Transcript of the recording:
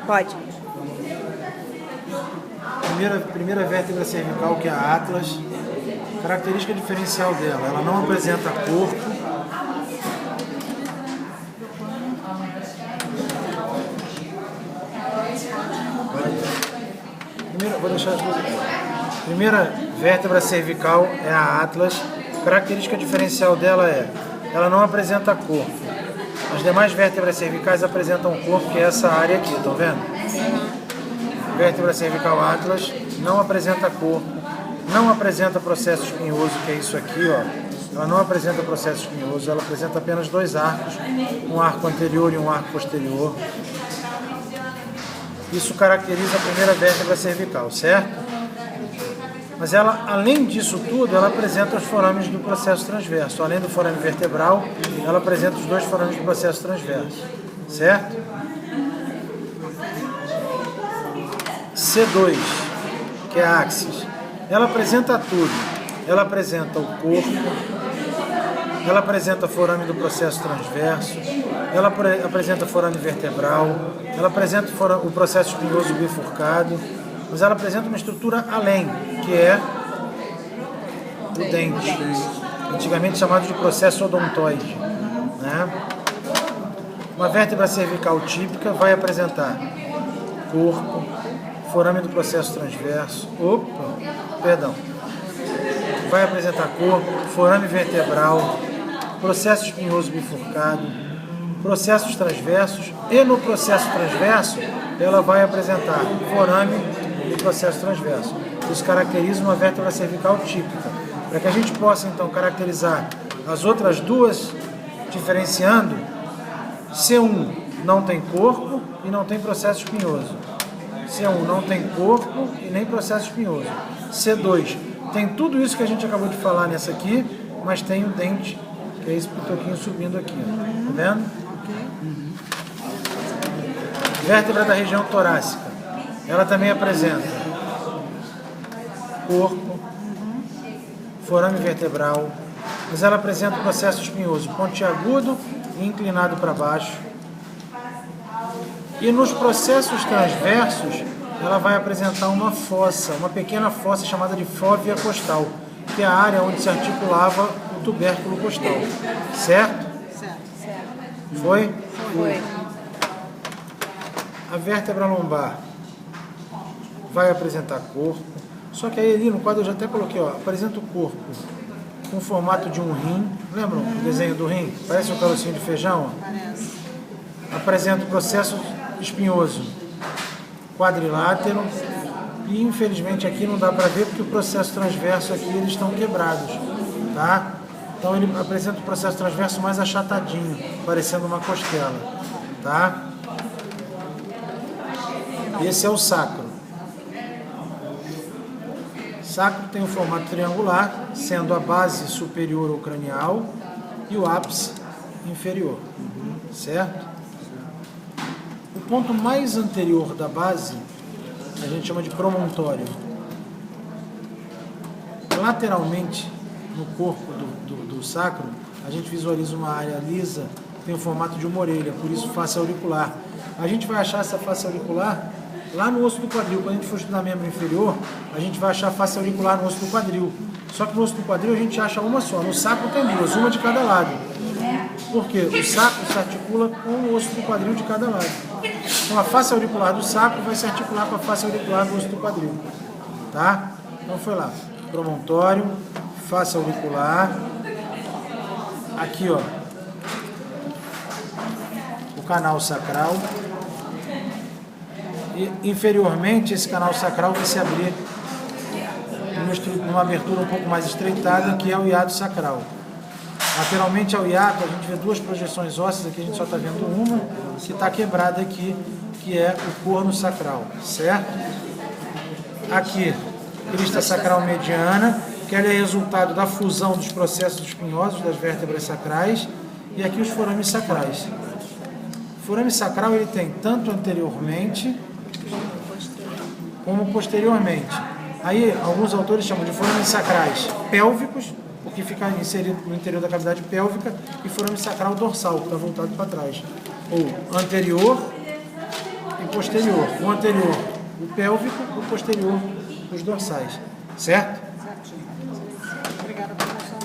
Pode. Primeira vértebra cervical, que é a Atlas. Característica diferencial dela, ela não apresenta corpo. Primeira vértebra cervical é a Atlas. Característica diferencial dela é, ela não apresenta corpo. As demais vértebras cervicais apresentam corpo, que é essa área aqui, estão vendo? Vértebra cervical Atlas não apresenta corpo, não apresenta processo espinhoso, que é isso aqui, ó. Ela não apresenta processo espinhoso, ela apresenta apenas dois arcos, um arco anterior e um arco posterior. Isso caracteriza a primeira vértebra cervical, certo? Mas ela, além disso tudo, ela apresenta os forames do processo transverso. Além do forame vertebral, ela apresenta os dois forames do processo transverso, certo? C2, que é a axis, ela apresenta tudo. Ela apresenta o corpo, ela apresenta forame do processo transverso, ela apresenta forame vertebral, ela apresenta o processo espinhoso bifurcado, mas ela apresenta uma estrutura além, que é o dente, antigamente chamado de processo odontoide, né? Uma vértebra cervical típica vai apresentar corpo, forame do processo transverso, vai apresentar corpo, forame vertebral, processo espinhoso bifurcado, processos transversos, e no processo transverso ela vai apresentar forame e processo transverso. Isso caracteriza uma vértebra cervical típica. Para que a gente possa então caracterizar as outras duas, diferenciando, C1 não tem corpo e não tem processo espinhoso. C1 não tem corpo e nem processo espinhoso. C2 tem tudo isso que a gente acabou de falar nessa aqui, mas tem o dente, que é esse pitoquinho subindo aqui. Tá vendo? Vértebra da região torácica. Ela também apresenta corpo, forame vertebral, mas ela apresenta o processo espinhoso pontiagudo e inclinado para baixo. E nos processos transversos, ela vai apresentar uma fossa, uma pequena fossa chamada de fóvea costal, que é a área onde se articulava o tubérculo costal. Certo? Certo. Foi? Foi. A vértebra lombar vai apresentar corpo, só que aí ali no quadro eu já até coloquei, ó, apresenta o corpo com o formato de um rim. Lembram o desenho do rim? Parece um carocinho de feijão? Ó. Parece. Apresenta o processo espinhoso quadrilátero e infelizmente aqui não dá para ver porque o processo transverso aqui eles estão quebrados, tá? Então ele apresenta o processo transverso mais achatadinho, parecendo uma costela, tá? Esse é o sacro. Sacro tem o formato triangular, sendo a base superior ou cranial e o ápice inferior, certo? O ponto mais anterior da base a gente chama de promontório. Lateralmente no corpo do sacro a gente visualiza uma área lisa, tem o formato de uma orelha, por isso face auricular. A gente vai achar essa face auricular lá no osso do quadril. Quando a gente for estudar membro inferior, a gente vai achar face auricular no osso do quadril. Só que no osso do quadril a gente acha uma só. No sacro tem duas, uma de cada lado. Por quê? O sacro se articula com o osso do quadril de cada lado. Então a face auricular do sacro vai se articular com a face auricular do osso do quadril. Tá? Então foi lá. Promontório, face auricular. Aqui, ó. O canal sacral. E inferiormente esse canal sacral vai se abrir numa abertura um pouco mais estreitada, que é o hiato sacral. Lateralmente ao hiato a gente vê duas projeções ósseas, aqui a gente só está vendo uma, que está quebrada aqui, que é o corno sacral, certo? Aqui, crista sacral mediana, que ela é resultado da fusão dos processos espinhosos das vértebras sacrais, e aqui os forames sacrais. O forame sacral ele tem tanto anteriormente como posteriormente. Aí alguns autores chamam de forames sacrais pélvicos, porque fica inserido no interior da cavidade pélvica, e forame sacral dorsal, que está voltado para trás. Ou anterior e posterior. O anterior, o pélvico, o posterior, os dorsais. Certo?